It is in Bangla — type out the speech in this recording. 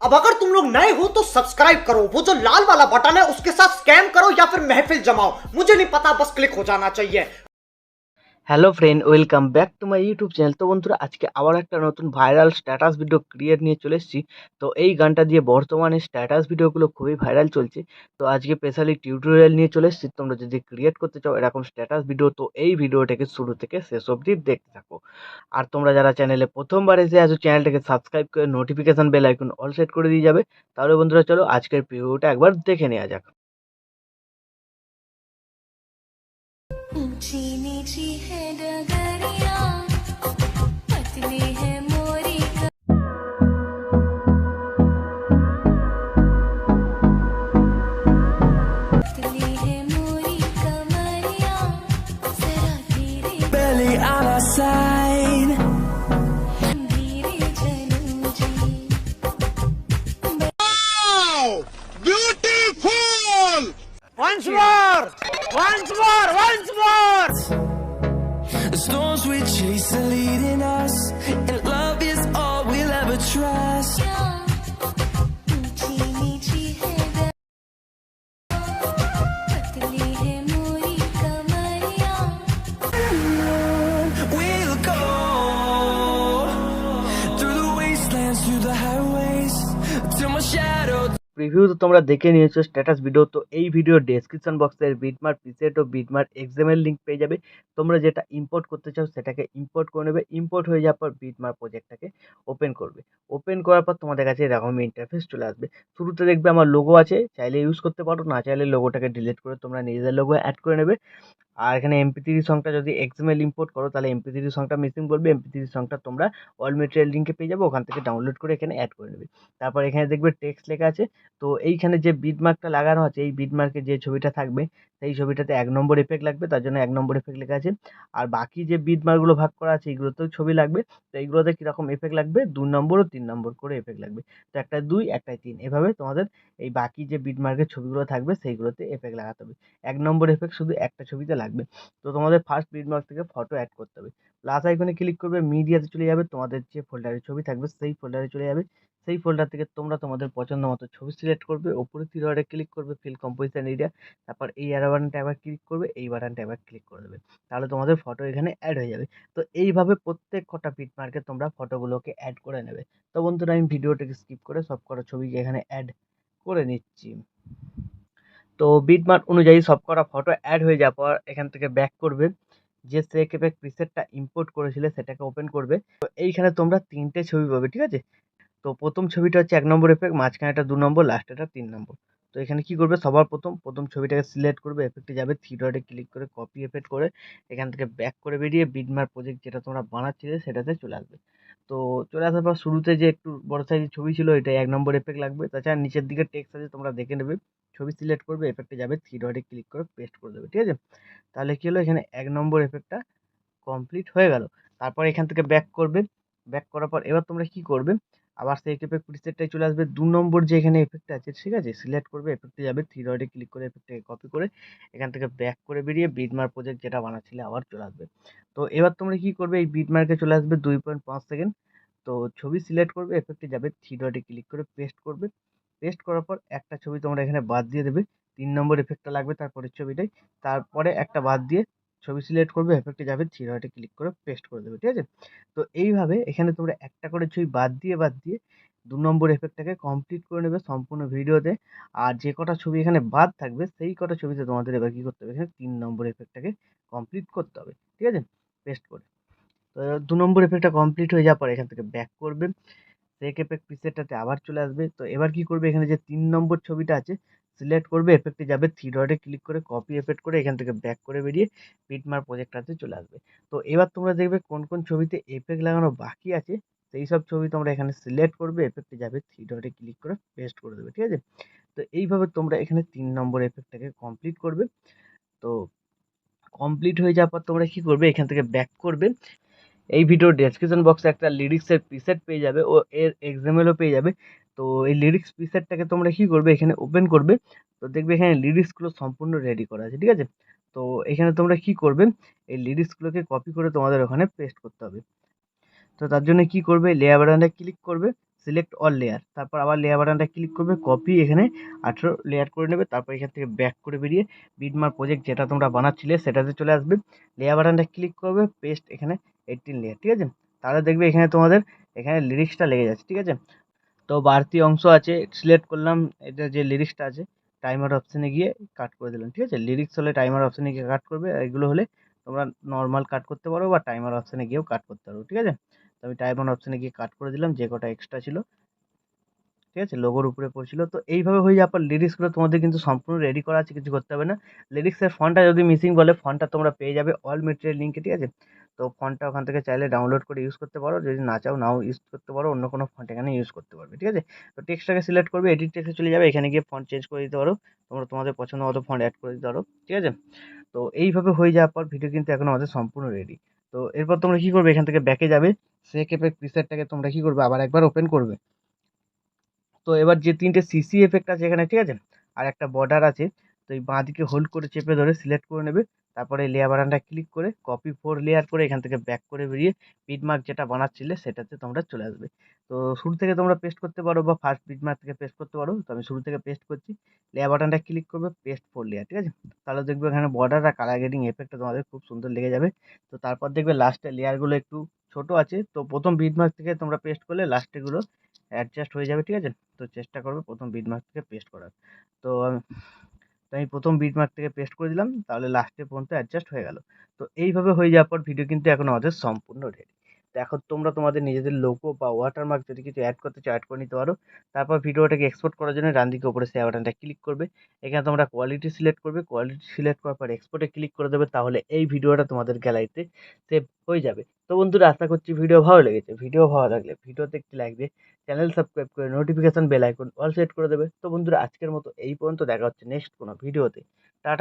अब अगर तुम लोग नए हो तो सब्सक्राइब करो, वो जो लाल वाला बटन है उसके साथ स्कैम करो या फिर महफिल जमाओ, मुझे नहीं पता, बस क्लिक हो जाना चाहिए। Hello friend, welcome back to my YouTube channel. তো বন্ধুরা, আজকে আবার একটা নতুন ভাইরাল স্ট্যাটাস ভিডিও ক্রিয়েট নিয়ে চলে এসেছি। তো এই গানটা দিয়ে বর্তমানে স্ট্যাটাস ভিডিওগুলো খুবই ভাইরাল চলছে। তো আজকে স্পেশালি টিউটোরিয়াল নিয়ে চলে এসেছি। তোমরা যদি ক্রিয়েট করতে চাও এরকম স্ট্যাটাস ভিডিও, তো এই ভিডিওটাকে শুরু থেকে শেষ অবধি দেখতে থাকো। আর তোমরা যারা চ্যানেলে প্রথমবার এসে আছো, চ্যানেলটাকে সাবস্ক্রাইব করে notification bell icon all set করে দিয়ে যাবে। তাহলে বন্ধুরা, চলো আজকের ভিডিওটা একবার দেখে নেওয়া যাক। ऊंची नीची है डगरिया, पतली है मोरी पतली है मोरी कमरिया, जरा धीरे Barely on our side. धीरे चलूं जी। Once more, once more, once more. The storms we chase are leading us, and love is all we'll ever trust. ऊंची नीची है पतली है मोरी कमरिया, We'll go through the wastelands, through the highways, till my shadow. Preview তো তোমরা দেখে নিয়েছো স্ট্যাটাস ভিডিও। তো এই ভিডিও ডেসক্রিপশন বক্সের বিটমার্ক প্রিসেট ও বিটমার্ক এক্সএমএল লিঙ্ক পেয়ে যাবে। তোমরা যেটা ইম্পোর্ট করতে চাও সেটাকে ইম্পোর্ট করে নেবে। ইম্পোর্ট হয়ে যাওয়ার পর বিটমার্ক প্রজেক্টটাকে ওপেন করবে। ওপেন করার পর তোমাদের কাছে এরকম ইন্টারফেস চলে আসবে। শুরুতে দেখবে আমার লোগো আছে, চাইলে ইউজ করতে পারো, না চাইলে লোগোটাকে ডিলিট করে তোমরা নিজেদের লোগো অ্যাড করে নেবে। আর এখানে MP3 সংটা যদি এক্সএমএল ইম্পোর্ট করো তাহলে MP3 সংটা মিসিং বলবে। MP3 সংটা তোমরা অল মেটেরিয়াল লিঙ্কে পেয়ে যাবে, ওখান থেকে ডাউনলোড করে এখানে অ্যাড করে নেবে। তারপর এখানে দেখবে টেক্সট লেখা আছে। তো এইখানে যে বিটমার্কটা লাগানো আছে, এই বিটমার্কে যে ছবিটা থাকবে সেই ছবিটাতে 1 নম্বর এফেক্ট লাগবে, তার জন্য 1 নম্বর এফেক্ট লেখা আছে। আর বাকি যে বিটমার্কগুলো ভাগ করা আছে এইগুলোতেও ছবি লাগবে। তো এইগুলোতে কীরকম এফেক্ট লাগবে, 2 নম্বর ও 3 নম্বর করে এফেক্ট লাগবে। তো একটায় 2, একটায় 3, এভাবে তোমাদের এই বাকি যে বিটমার্কের ছবিগুলো থাকবে সেইগুলোতে এফেক্ট লাগাতে হবে। 1 নম্বর এফেক্ট শুধু একটা ছবিতে লাগবে। তো তোমাদের ফার্স্ট বিটমার্ক থেকে ফটো অ্যাড করতে হবে। প্লাস আইকনে ক্লিক করবে, মিডিয়াতে চলে যাবে, তোমাদের যে ফোল্ডারে ছবি থাকবে সেই ফোল্ডারে চলে যাবে। সেই ফোল্ডার থেকে তোমরা তোমাদের পছন্দ মতো ছবি সিলেক্ট করবে, ওপরে তীর বাটনে ক্লিক করবে, ফিল কম্পোজিশন এরিয়া, তারপর এই অ্যারো বাটনটা একবার ক্লিক করবে, এই বাটনটা একবার ক্লিক করে দেবে। তাহলে তোমাদের ফটো এখানে অ্যাড হয়ে যাবে। তো এইভাবে প্রত্যেক কটা বিটমার্কে তোমরা ফটোগুলোকে অ্যাড করে নেবে। তো বন্ধুরা, আমি ভিডিওটাকে স্কিপ করে সব কটা ছবিকে এখানে অ্যাড করে নিচ্ছি। তো বিটমার্ক অনুযায়ী সব কটা ফটো অ্যাড হয়ে যাওয়ার পর এখান থেকে ব্যাক করবে, যে সেক এফেক্ট প্রিসেটটা ইম্পোর্ট করেছিলে সেটাকে ওপেন করবে। তো এইখানে তোমরা 3টে ছবি পাবে, ঠিক আছে। তো প্রথম ছবিটা হচ্ছে 1 নম্বর এফেক্ট, মাঝখানেটা 2 নম্বর, লাস্টেটা 3 নম্বর। তো এখানে কি করবে, সবার প্রথম ছবিটাকে সিলেক্ট করবে, এফেক্টে যাবে, থ্রি ডটে ক্লিক করে কপি এফেক্ট করে এখান থেকে ব্যাক করে বেরিয়ে বিটমার্ক প্রজেক্ট যেটা তোমরা বানাচ্ছিলে সেটাতে চলে আসবে। তো চলে আসার পর শুরুতে যে একটু বড় সাইজের ছবি ছিল এটা 1 নম্বর এফেক্ট লাগবে। তাছাড়া নিচের দিকে টেক্সট আছে, তোমরা দেখে নেবে। ছবি সিলেক্ট করবে, এফেক্টে যাবে, থ্রি ডটে ক্লিক করে পেস্ট করে দেবে, ঠিক আছে। তাহলে কি হলো, এখানে 1 নম্বর এফেক্টটা কমপ্লিট হয়ে গেল। তারপর এখান থেকে ব্যাক করবে। ব্যাক করার পর এবার তোমরা কি করবে, আবার সেই এফেক্ট প্রিসেটটাই চলে আসবে। 2 নম্বর যে এখানে এফেক্ট আছে, ঠিক আছে, সিলেক্ট করবে, এফেক্টে যাবে, থ্রি ডটে ক্লিক করে এফেক্টটাকে কপি করে এখান থেকে ব্যাক করে বেরিয়ে বিটমার্ক প্রজেক্ট যেটা বানাচ্ছিলে আবার চলে আসবে। তো এবার তোমরা কি করবে, এই বিটমার্কে চলে আসবে 2.5 সেকেন্ড। তো ছবি সিলেক্ট করবে, এফেক্টে যাবে, থ্রি ডটে ক্লিক করে পেস্ট করবে। পেস্ট করার পর একটা ছবি তোমরা এখানে বাদ দিয়ে দেবে, 3 নম্বর এফেক্টটা লাগবে তারপরের ছবিটাই। তারপরে একটা বাদ দিয়ে ছবি সিলেক্ট করবে, এফেক্টে যাবে, থ্রি ডটে ক্লিক করে পেস্ট করে দেবে, ঠিক আছে। তো এইভাবে এখানে তোমরা একটা করে ছবি বাদ দিয়ে 2 নম্বর এফেক্টটাকে কমপ্লিট করে নেবে সম্পূর্ণ ভিডিওতে। আর যে কটা ছবি এখানে বাদ থাকবে সেই কটা ছবিতে তোমাদের এবার কি করতে হবে, এখানে 3 নম্বর এফেক্টটাকে কমপ্লিট করতে হবে, ঠিক আছে, পেস্ট করে। তো 2 নম্বর এফেক্টটা কমপ্লিট হয়ে যাওয়ার পর এখান থেকে ব্যাক করবে, সেক এফেক্ট প্রিসেটটাতে আবার চলে আসবে। তো এবার কি করবে, এখানে যে 3 নম্বর ছবিটা আছে সিলেক্ট করবে, এফেক্টে যাবে, থ্রি ডটে ক্লিক করে কপি এফেক্ট করে এখান থেকে ব্যাক করে বেরিয়ে বিটমার্ক প্রজেক্টটাতে চলে আসবে। তো এবার তোমরা দেখবে কোন কোন ছবিতে এফেক্ট লাগানো বাকি আছে সেই সব ছবি তোমরা এখানে সিলেক্ট করবে, এফেক্টে যাবে, থ্রি ডটে ক্লিক করে পেস্ট করে দেবে, ঠিক আছে। তো এইভাবে তোমরা এখানে 3 নম্বর এফেক্টটাকে কমপ্লিট করবে। তো কমপ্লিট হয়ে যাওয়ার পর তোমরা কি করবে, এখান থেকে ব্যাক করবে। এই ভিডিওর ডেসক্রিপশন বক্সে একটা লিরিক্সের প্রিসেট পেয়ে যাবে ও এর এক্সাম্পলও পেয়ে যাবে। তো এই লিরিক্স প্রিসেটটাকে তোমরা কি করবে, এখানে ওপেন করবে। তো দেখবে এখানে লিরিক্সগুলো সম্পূর্ণ রেডি করা আছে, ঠিক আছে। তো এখানে তোমরা কি করবে, এই লিরিক্সগুলোকে কপি করে তোমাদের ওখানে পেস্ট করতে হবে। তো তার জন্য কি করবে, লেয়ার বাটনে ক্লিক করবে, সিলেক্ট অল লেয়ার, তারপর আবার লেয়ার বাটনটা ক্লিক করবে, কপি এখানে 18 লেয়ার করে নেবে, তারপর এখান থেকে ব্যাক করে বেরিয়ে বিটমার্ক প্রজেক্ট যেটা তোমরা বানাচ্ছিলে সেটাতে চলে আসবে, লেয়ার বাটনটা ক্লিক করবে, পেস্ট এখানে 18 লেয়ার, ঠিক আছে। তাহলে দেখবে এখানে তোমাদের এখানে লিরিক্সটা লেগে যাচ্ছে, ঠিক আছে। তো বাড়তি অংশ আছে, সিলেক্ট করলাম, এটা যে লিরিক্সটা আছে টাইমার অপশানে গিয়ে কাট করে দিলাম, ঠিক আছে। লিরিক্স হলে টাইমার অপশানে গিয়ে কাট করবে, আর এগুলো হলে তোমরা নর্মাল কাট করতে পারো বা টাইমার অপশানে গিয়েও কাট করতে পারো, ঠিক আছে। তো আমি টাইমার অপশানে গিয়ে কাট করে দিলাম যে কটা এক্সট্রা ছিল, ঠিক আছে, লোগোর উপরে পড়ছিল। তো এইভাবে হয়ে যাওয়ার পর লিরিক্সগুলো তোমাদের কিন্তু সম্পূর্ণ রেডি করা আছে, কিছু করতে হবে না। লিরিক্সের ফন্টটা যদি মিসিং বলে, ফন্টটা তোমরা পেয়ে যাবে অল মেটেরিয়াল লিঙ্কে, ঠিক আছে। তো ফন্টটা ওখান থেকে চাইলে ডাউনলোড করে ইউজ করতে পারো, যদি না চাও নাও ইউজ করতে পারো, অন্য কোনো ফন্ট এখানে ইউজ করতে পারবে, ঠিক আছে। তো টেক্সটটাকে সিলেক্ট করবে, এডিট টেক্সটে চলে যাবে, এখানে গিয়ে ফন্ট চেঞ্জ করে দিতে পারো, তোমরা তোমাদের পছন্দ মতো ফন্ট অ্যাড করে দিতে পারো, ঠিক আছে। তো এইভাবে হয়ে যাওয়ার পর ভিডিও কিন্তু এখন আমাদের সম্পূর্ণ রেডি। তো এরপর তোমরা কি করবে, এখান থেকে ব্যাকে যাবে, সেক এফেক্ট প্রিসেটটাকে তোমরা কি করবে, আবার একবার ওপেন করবে। তো এবার যে 3টে সিসি এফেক্ট আছে এখানে, ঠিক আছে, আর একটা বর্ডার আছে, তো এই বাঁদিকে হোল্ড করে চেপে ধরে সিলেক্ট করে নেবে, তারপরে লেয়ার বাটনটা ক্লিক করে কপি 4 লেয়ার করে এখান থেকে ব্যাক করে বেরিয়ে বিটমার্ক যেটা বানাচ্ছিলে সেটাতে তোমরা চলে আসবে। তো শুরু থেকে তোমরা পেস্ট করতে পারো বা ফার্স্ট বিটমার্ক থেকে পেস্ট করতে পারো, তো আমি শুরু থেকে পেস্ট করছি। লেয়ার বাটনটা ক্লিক করবে, পেস্ট 4 লেয়ার, ঠিক আছে। তাহলে দেখবে এখানে বর্ডার আর কালার গ্রেডিং এফেক্টটা তোমাদের খুব সুন্দর লেগে যাবে। তো তারপর দেখবে লাস্টে লেয়ারগুলো একটু ছোট আছে, তো প্রথম বিটমার্ক থেকে তোমরা পেস্ট করলে লাস্টেগুলো অ্যাডজাস্ট হয়ে যাবে, ঠিক আছে। তো চেষ্টা করবে প্রথম বিটমার্ক থেকে পেস্ট করার। তো আমি প্রথম বিটমার্ক থেকে পেস্ট করে দিলাম, তাহলে লাস্টে পর্যন্ত অ্যাডজাস্ট হয়ে গেল। তো এইভাবে হয়ে যাওয়ার পর ভিডিও কিন্তু এখন আমাদের সম্পূর্ণ রেডি। তো এখন তোমরা তোমাদের নিজেদের লোগো বা ওয়াটারমার্ক যদি কিছু অ্যাড করতে চাও অ্যাড করে নিতে পারো। তারপর ভিডিওটাকে এক্সপোর্ট করার জন্য ডান দিকে উপরে শেয়ার বাটনটা ক্লিক করবে, এখানে তোমরা কোয়ালিটি সিলেক্ট করবে, কোয়ালিটি সিলেক্ট করার পর এক্সপোর্টে ক্লিক করে দেবে, তাহলে এই ভিডিওটা তোমাদের গ্যালারিতে সেভ হয়ে যাবে। তো বন্ধুরা, আশা করছি ভিডিও ভালো লেগেছে। ভিডিও ভালো লাগলে ভিডিওতে একটি লাইক দিয়ে চ্যানেল সাবস্ক্রাইব করে notification bell icon all set করে দেবে। তো বন্ধুরা, আজকের মতো এই পর্যন্ত, দেখা হচ্ছে নেক্সট কোনো ভিডিওতে। টাটা।